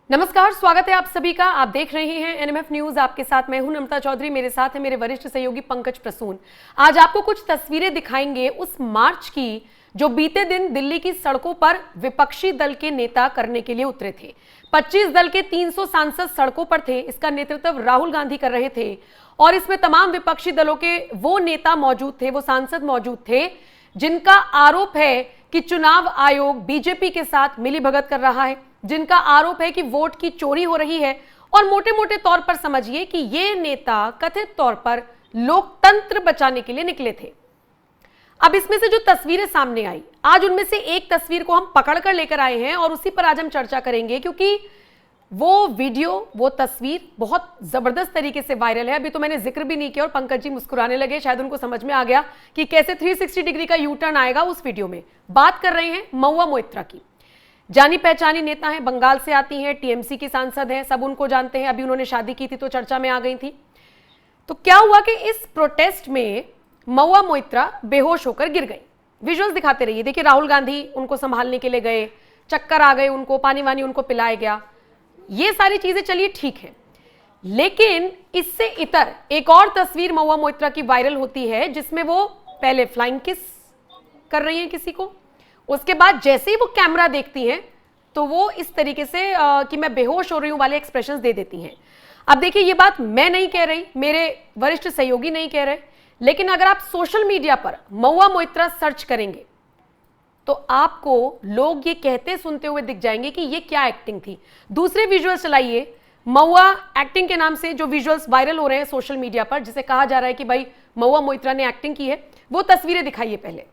नमस्कार, स्वागत है आप सभी का। आप देख रहे हैं एनएमएफ न्यूज। आपके साथ मैं हूं नम्रता चौधरी, मेरे साथ है मेरे वरिष्ठ सहयोगी पंकज प्रसून। आज आपको कुछ तस्वीरें दिखाएंगे उस मार्च की जो बीते दिन दिल्ली की सड़कों पर विपक्षी दल के नेता करने के लिए उतरे थे। 25 दल के 300 सांसद सड़कों पर थे। इसका नेतृत्व राहुल गांधी कर रहे थे और इसमें तमाम विपक्षी दलों के वो नेता मौजूद थे, वो सांसद मौजूद थे जिनका आरोप है कि चुनाव आयोग बीजेपी के साथ मिलीभगत कर रहा है, जिनका आरोप है कि वोट की चोरी हो रही है। और मोटे मोटे तौर पर समझिए कि ये नेता कथित तौर पर लोकतंत्र बचाने के लिए निकले थे। अब इसमें से जो तस्वीरें सामने आई, आज उनमें से एक तस्वीर को हम पकड़ कर लेकर आए हैं और उसी पर आज हम चर्चा करेंगे, क्योंकि वो वीडियो, वो तस्वीर बहुत जबरदस्त तरीके से वायरल है। अभी तो मैंने जिक्र भी नहीं किया और पंकज जी मुस्कुराने लगे, शायद उनको समझ में आ गया कि कैसे 360 डिग्री का यू टर्न आएगा उस वीडियो में। बात कर रहे हैं महुआ मोइत्रा की। जानी पहचानी नेता हैं, बंगाल से आती हैं, टीएमसी की सांसद हैं, सब उनको जानते हैं। अभी उन्होंने शादी की थी तो चर्चा में आ गई थी। तो क्या हुआ कि इस प्रोटेस्ट में महुआ मोइत्रा बेहोश होकर गिर गई। विजुअल्स दिखाते रहिए। देखिए, राहुल गांधी उनको संभालने के लिए गए, चक्कर आ गए उनको, पानी वानी उनको पिलाया गया। ये सारी चीजें चलिए ठीक है, लेकिन इससे इतर एक और तस्वीर महुआ मोइत्रा की वायरल होती है जिसमें वो पहले फ्लाइंग किस कर रही हैं किसी को, उसके बाद जैसे ही वो कैमरा देखती हैं तो वो इस तरीके से कि मैं बेहोश हो रही हूं वाले एक्सप्रेशंस दे देती हैं। अब देखिए, ये बात मैं नहीं कह रही, मेरे वरिष्ठ सहयोगी नहीं कह रहे, लेकिन अगर आप सोशल मीडिया पर महुआ मोइत्रा सर्च करेंगे तो आपको लोग ये कहते सुनते हुए दिख जाएंगे कि ये क्या एक्टिंग थी। दूसरे विजुअल्स चलाइए। महुआ एक्टिंग के नाम से जो विजुअल्स वायरल हो रहे हैं सोशल मीडिया पर, जिसे कहा जा रहा है कि भाई महुआ मोइत्रा ने एक्टिंग की है, वो तस्वीरें दिखाइए पहले।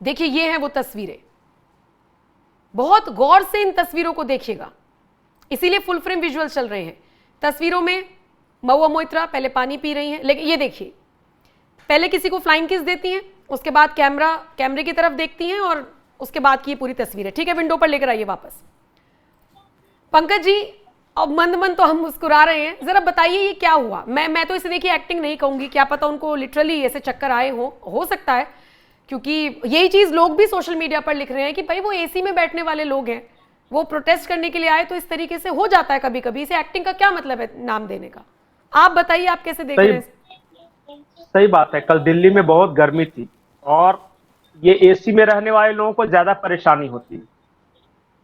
देखिए, ये हैं वो तस्वीरें। बहुत गौर से इन तस्वीरों को देखिएगा, इसीलिए फुल फ्रेम विजुअल्स चल रहे हैं। तस्वीरों में महुआ मोइत्रा पहले पानी पी रही हैं, लेकिन ये देखिए, पहले किसी को फ्लाइंग किस देती हैं, उसके बाद कैमरे की तरफ देखती हैं और उसके बाद की ये पूरी तस्वीर है। ठीक है, विंडो पर लेकर आइए वापस। पंकज जी, अब मंद मंद तो हम मुस्कुरा रहे हैं, जरा बताइए ये क्या हुआ। मैं तो इसे देखिए एक्टिंग नहीं कहूंगी, क्या पता उनको लिटरली ऐसे चक्कर आए हो सकता है, क्योंकि यही चीज लोग भी सोशल मीडिया पर लिख रहे हैं कि भाई वो एसी में बैठने वाले लोग हैं, वो प्रोटेस्ट करने के लिए आए, तो इस तरीके से हो जाता है कभी कभी। इसे एक्टिंग का क्या मतलब है नाम देने का। आप बताइए, आप कैसे देख रहे हैं। सही बात है। कल दिल्ली में बहुत गर्मी थी और ये एसी में रहने वाले लोगों को ज्यादा परेशानी होती है।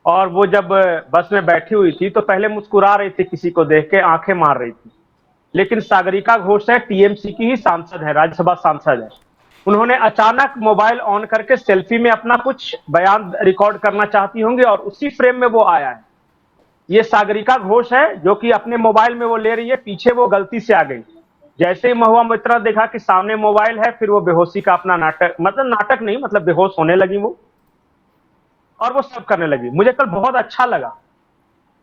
और वो जब बस में बैठी हुई थी तो पहले मुस्कुरा रही थी, किसी को देख के आंखें मार रही थी। लेकिन सागरिका घोष है, टीएमसी की ही सांसद है, राज्यसभा सांसद है। उन्होंने अचानक मोबाइल ऑन करके सेल्फी में अपना कुछ बयान रिकॉर्ड करना चाहती होंगी और उसी फ्रेम में वो आया है। ये सागरिका घोष है जो कि अपने मोबाइल में वो ले रही है, पीछे वो गलती से आ गई। जैसे ही महुआ मोइत्रा देखा कि सामने मोबाइल है, फिर वो बेहोशी का अपना नाटक नहीं, मतलब बेहोश होने लगी वो, और वो सब करने लगी। मुझे कल बहुत अच्छा लगा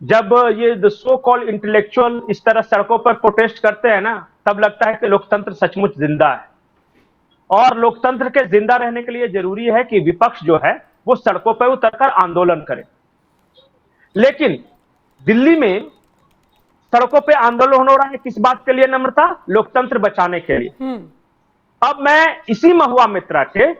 जब ये सो कॉल्ड इंटेलेक्चुअल इस तरह सड़कों पर प्रोटेस्ट करते हैं ना, तब लगता है कि लोकतंत्र सचमुच जिंदा है। और लोकतंत्र के जिंदा रहने के लिए जरूरी है कि विपक्ष जो है वो सड़कों पर उतरकर आंदोलन करे। लेकिन दिल्ली में सड़कों पे आंदोलन हो रहा है किस बात के लिए नम्रता? लोकतंत्र बचाने के लिए। अब मैं इसी महुआ मोइत्रा के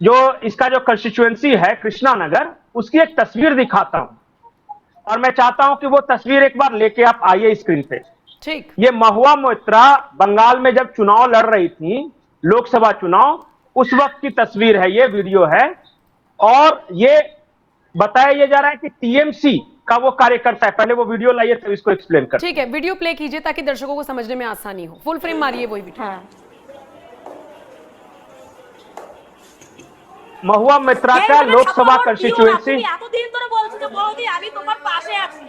जो इसका जो कंस्टिट्यूएंसी है कृष्णा नगर, उसकी एक तस्वीर दिखाता हूं और मैं चाहता हूं कि वो तस्वीर एक बार लेके आप आइए स्क्रीन पे। ठीक। ये महुआ मोइत्रा बंगाल में जब चुनाव लड़ रही थी, लोकसभा चुनाव, उस वक्त की तस्वीर है, ये वीडियो है। और ये बताया ये जा रहा है कि टीएमसी का वो कार्यकर्ता है। पहले वो वीडियो लाइए तो इसको एक्सप्लेन कर। ठीक है, वीडियो प्ले कीजिए ताकि दर्शकों को समझने में आसानी हो। फुल फ्रेम मारिए वही वीडियो। हाँ। महुआ मोइत्रा का लोकसभा कंस्टिट्यूएंसी। এতদিন ধরে বলছো যে বৌদি আমি তোমার পাশে আছি,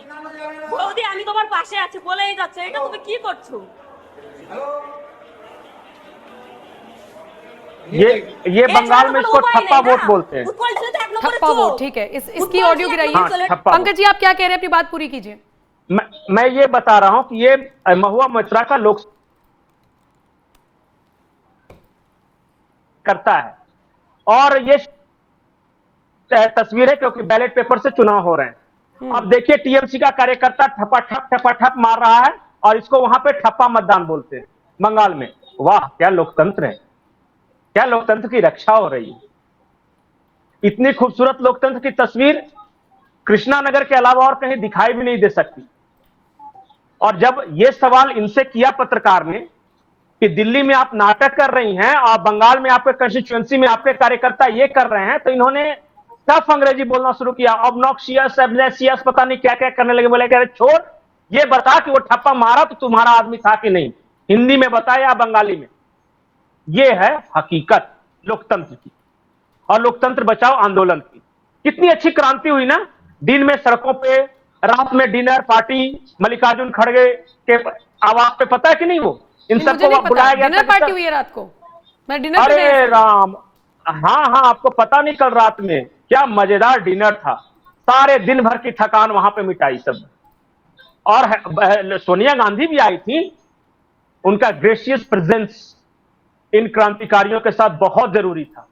বৌদি আমি তোমার পাশে আছি বলেই যাচ্ছে, এটা তুমি কি করছো? ये बंगाल में इसको ठप्पा वोट बोलते हैं। ठप्पा वोट, ठीक है। इसकी ऑडियो गिराइए। ठप्पा पंकज जी, आप क्या कह रहे हैं, अपनी बात पूरी कीजिए। मैं ये बता रहा हूं कि ये महुआ मोइत्रा का लोक करता है और ये तस्वीर है क्योंकि बैलेट पेपर से चुनाव हो रहे हैं। अब देखिए, टीएमसी का कार्यकर्ता ठपा ठप मार रहा है और इसको वहां पे ठप्पा मतदान बोलते हैं बंगाल में। वाह, क्या लोकतंत्र है। क्या लोकतंत्र की रक्षा हो रही है? इतनी खूबसूरत लोकतंत्र की तस्वीर कृष्णा नगर के अलावा और कहीं दिखाई भी नहीं दे सकती। और जब यह सवाल इनसे किया पत्रकार ने कि दिल्ली में आप नाटक कर रही हैं और बंगाल में आपके कंस्टिट्यूएंसी में आपके कार्यकर्ता ये कर रहे हैं, तो इन्होंने टफ अंग्रेजी बोलना शुरू किया। ऑब्नॉक्सियस, एब्लेसियस, पता नहीं क्या क्या करने लगे। बोले कह रहे छोड़, ये बता कि वो ठप्पा मारा तो तुम्हारा आदमी था कि नहीं, हिंदी में बता या बंगाली में। ये है हकीकत लोकतंत्र की और लोकतंत्र बचाओ आंदोलन की। कितनी अच्छी क्रांति हुई ना, दिन में सड़कों पे, रात में डिनर पार्टी, मल्लिकार्जुन खड़गे के आवाज पे, पता है कि नहीं? वो इन मुझे सबको नहीं पता, बुलाया गया डिनर था। पार्टी हुई है रात को, मैं डिनर पे गया अरे था। राम, हाँ हाँ, आपको पता नहीं, कल रात में क्या मजेदार डिनर था। सारे दिन भर की थकान वहां पे मिटाई सब। और सोनिया गांधी भी आई थी। उनका ग्रेशियस प्रेजेंस इन क्रांतिकारियों के साथ बहुत जरूरी था।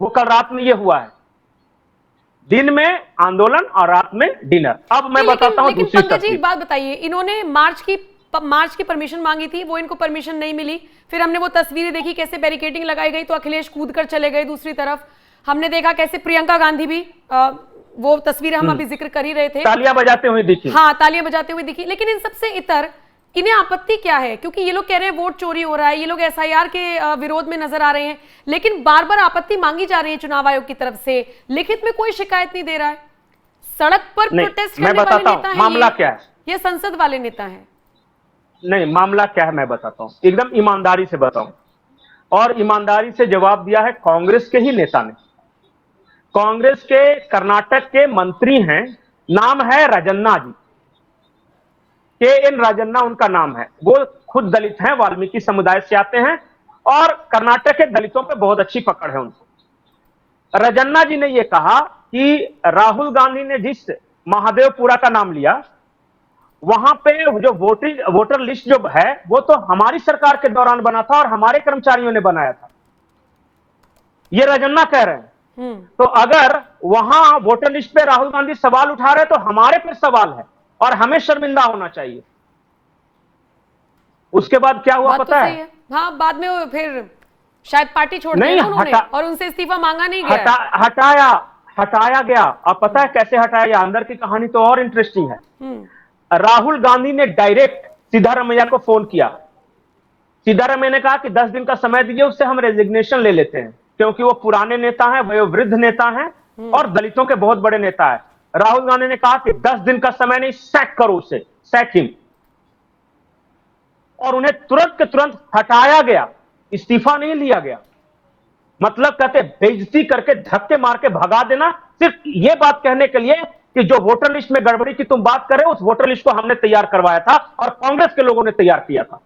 वो कल रात में ये हुआ है, दिन में आंदोलन और रात में डिनर। अब मैं बताता हूं लेकिन दूसरी पंकज जी एक तस्वीर। बात बताइए, इन्होंने मार्च की परमिशन मांगी थी, वो इनको परमिशन नहीं मिली। फिर हमने वो तस्वीरें देखी कैसे बैरिकेडिंग लगाई गई, तो अखिलेश कूद कर चले गए। दूसरी तरफ हमने देखा कैसे प्रियंका गांधी भी वो तस्वीरें हम अभी जिक्र कर ही रहे थे, तालियां बजाते हुए दिखी। हाँ तालियां बजाते हुए दिखी। लेकिन इन सबसे इतर इन्हें आपत्ति क्या है? क्योंकि ये लोग कह रहे हैं वोट चोरी हो रहा है, ये लोग एसआईआर के विरोध में नजर आ रहे हैं, लेकिन बार बार आपत्ति मांगी जा रही है चुनाव आयोग की तरफ से। लिखित में कोई शिकायत नहीं दे रहा है। सड़क पर प्रोटेस्ट मैं करने वाले बताता नेता हूं हैं मामला क्या है। ये संसद वाले नेता हैं। नहीं, मामला क्या है मैं बताता हूं, एकदम ईमानदारी से बताऊं। और ईमानदारी से जवाब दिया है कांग्रेस के ही नेता ने। कांग्रेस के कर्नाटक के मंत्री हैं, नाम है राजन्ना जी, KN राजन्ना उनका नाम है। वो खुद दलित हैं, वाल्मीकि समुदाय से आते हैं और कर्नाटक के दलितों पे बहुत अच्छी पकड़ है उनको। राजन्ना जी ने यह कहा कि राहुल गांधी ने जिस महादेवपुरा का नाम लिया, वहां पे जो वोटर लिस्ट जो है वो तो हमारी सरकार के दौरान बना था और हमारे कर्मचारियों ने बनाया था, ये राजन्ना कह रहे हैं। तो अगर वहां वोटर लिस्ट पे राहुल गांधी सवाल उठा रहे तो हमारे पे सवाल है और हमें शर्मिंदा होना चाहिए। उसके बाद क्या हुआ पता है? हाँ, बाद में वो फिर शायद पार्टी छोड़ दी ना उन्होंने और उनसे इस्तीफा मांगा नहीं गया। हटाया गया। अब पता है कैसे हटाया गया? अंदर की कहानी तो और इंटरेस्टिंग है। राहुल गांधी ने डायरेक्ट सिद्धारमैया को फोन किया। सिद्धारमैया ने कहा कि 10 दिन का समय दीजिए, उससे हम रेजिग्नेशन ले लेते हैं, क्योंकि वो पुराने नेता हैं, वयोवृद्ध नेता हैं और दलितों के बहुत बड़े नेता है। राहुल गांधी ने कहा कि 10 दिन का समय नहीं, सैक करो उसे, सैक हिम। और उन्हें तुरंत के तुरंत हटाया गया, इस्तीफा नहीं लिया गया। मतलब कहते बेइज्जती करके धक्के मार के भगा देना, सिर्फ यह बात कहने के लिए कि जो वोटर लिस्ट में गड़बड़ी की तुम बात कर रहे हो, उस वोटर लिस्ट को हमने तैयार करवाया था और कांग्रेस के लोगों ने तैयार किया था।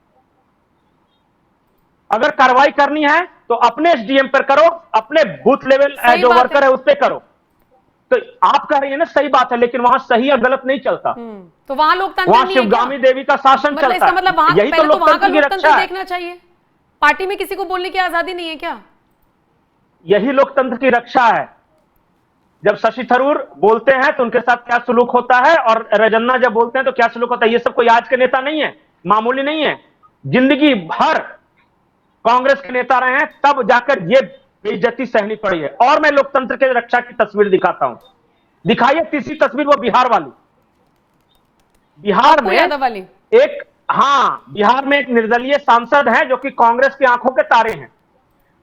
अगर कार्रवाई करनी है तो अपने SDM पर करो, अपने बूथ लेवल जो वर्कर है उस पर करो। तो आप कह रही है ना, सही बात है, लेकिन वहां सही या गलत नहीं चलता। तो वहां लोकतंत्र वहां शिवगामी देवी का शासन चलता है। इसका मतलब वहां यही तो लोकतंत्र की रक्षा है। देखना चाहिए। पार्टी में किसी को बोलने की आजादी नहीं है क्या? यही लोकतंत्र की रक्षा है। जब शशि थरूर बोलते हैं तो उनके साथ क्या सलूक होता है और राजन्ना जब बोलते हैं तो क्या सलूक होता है, ये सब कोई आज के नेता नहीं है, मामूली नहीं है। जिंदगी भर कांग्रेस के नेता रहे हैं, तब जाकर ये बेइज्जती सहनी पड़ी है। और मैं लोकतंत्र के रक्षा की तस्वीर दिखाता हूं। दिखाइए तीसरी तस्वीर, वो बिहार वाली। बिहार में बिहार में एक निर्दलीय सांसद है जो कि कांग्रेस की आंखों के तारे हैं।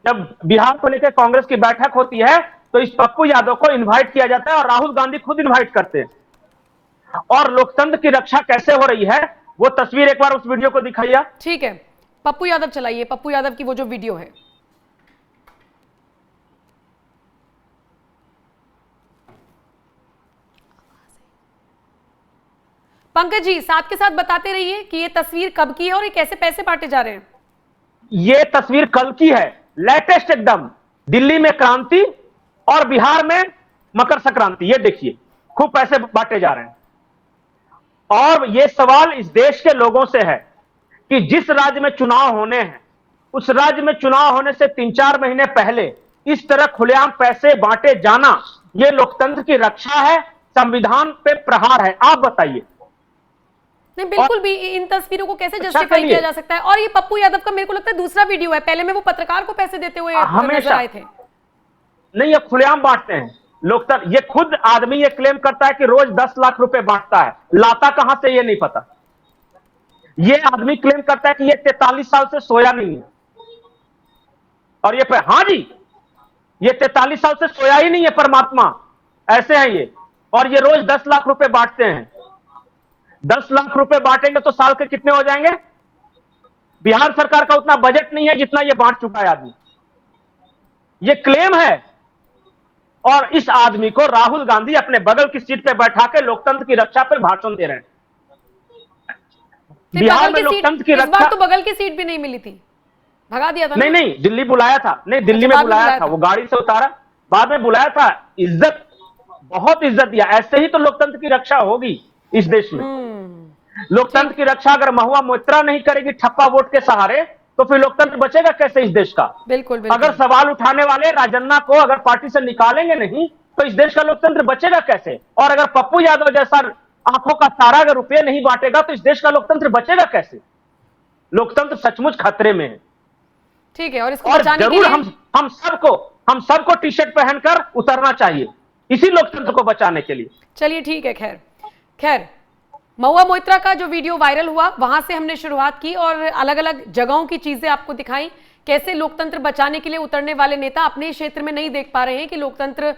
जब बिहार को लेकर कांग्रेस की बैठक होती है तो इस पप्पू यादव को इनवाइट किया जाता है और राहुल गांधी खुद इनवाइट करते हैं। और लोकतंत्र की रक्षा कैसे हो रही है वो तस्वीर एक बार उस वीडियो को दिखाइए। ठीक है, पप्पू यादव चलाइए, पप्पू यादव की वो जो वीडियो है। पंकज जी साथ के साथ बताते रहिए कि ये तस्वीर कब की है और ये कैसे पैसे बांटे जा रहे हैं। ये तस्वीर कल की है, लेटेस्ट एकदम। दिल्ली में क्रांति और बिहार में मकर संक्रांति। ये देखिए, खूब पैसे बांटे जा रहे हैं। और ये सवाल इस देश के लोगों से है कि जिस राज्य में चुनाव होने हैं, उस राज्य में चुनाव होने से 3-4 महीने पहले इस तरह खुलेआम पैसे बांटे जाना, यह लोकतंत्र की रक्षा है, संविधान पे प्रहार है। आप बताइए। नहीं, बिल्कुल भी इन तस्वीरों को कैसे जस्टिफाई किया जा सकता है? और ये पप्पू यादव का मेरे को लगता है दूसरा वीडियो है, पहले में वो पत्रकार को पैसे देते हुए नजर आए थे। नहीं, ये खुलेआम बांटते हैं लोकतंत्र। ये खुद आदमी ये क्लेम करता है कि रोज 10 लाख रुपए बांटता है, लाता कहां से ये नहीं पता। ये आदमी क्लेम करता है कि ये 43 साल से सोया नहीं है, और ये हाँ जी, ये 43 साल से सोया ही नहीं है, परमात्मा ऐसे हैं ये। और ये रोज 10 लाख रुपए बांटते हैं। 10 लाख रुपए बांटेंगे तो साल के कितने हो जाएंगे? बिहार सरकार का उतना बजट नहीं है जितना ये बांट चुका है आदमी। ये क्लेम है, और इस आदमी को राहुल गांधी अपने बगल की सीट पे बैठा के लोकतंत्र की रक्षा पे भाषण दे रहे हैं। बिहार में लोकतंत्र की रक्षा, इस बार तो बगल की सीट भी नहीं मिली थी, भगा दिया था। नहीं नहीं, दिल्ली बुलाया था, नहीं दिल्ली में बुलाया था, वो गाड़ी से उतारा, बाद में बुलाया था। इज्जत, बहुत इज्जत दिया। ऐसे ही तो लोकतंत्र की रक्षा होगी इस देश में। लोकतंत्र की रक्षा अगर महुआ मोइत्रा नहीं करेगी ठप्पा वोट के सहारे, तो फिर लोकतंत्र बचेगा कैसे इस देश का? बिल्कुल। अगर सवाल उठाने वाले राजन्ना को अगर पार्टी से निकालेंगे नहीं, तो इस देश का लोकतंत्र बचेगा कैसे? और अगर पप्पू यादव जैसा आंखों का तारा अगर रुपये नहीं बांटेगा, तो इस देश का लोकतंत्र बचेगा कैसे? लोकतंत्र सचमुच खतरे में है। ठीक है, और इसको बचाने के लिए हम सबको टी शर्ट पहनकर उतरना चाहिए इसी लोकतंत्र को बचाने के लिए। चलिए ठीक है। खैर महुआ मोइत्रा का जो वीडियो वायरल हुआ, वहां से हमने शुरुआत की और अलग अलग जगहों की चीजें आपको दिखाई, कैसे लोकतंत्र बचाने के लिए उतरने वाले नेता अपने क्षेत्र में नहीं देख पा रहे हैं कि लोकतंत्र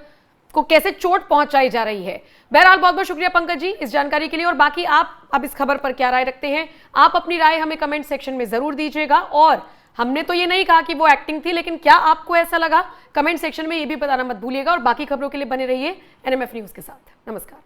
को कैसे चोट पहुंचाई जा रही है। बहरहाल बहुत बहुत शुक्रिया पंकज जी इस जानकारी के लिए। और बाकी आप अब इस खबर पर क्या राय रखते हैं? आप अपनी राय हमें कमेंट सेक्शन में जरूर दीजिएगा। और हमने तो ये नहीं कहा कि वो एक्टिंग थी, लेकिन क्या आपको ऐसा लगा? कमेंट सेक्शन में ये भी बताना मत भूलिएगा। और बाकी खबरों के लिए बने रहिए एनएमएफ न्यूज के साथ। नमस्कार।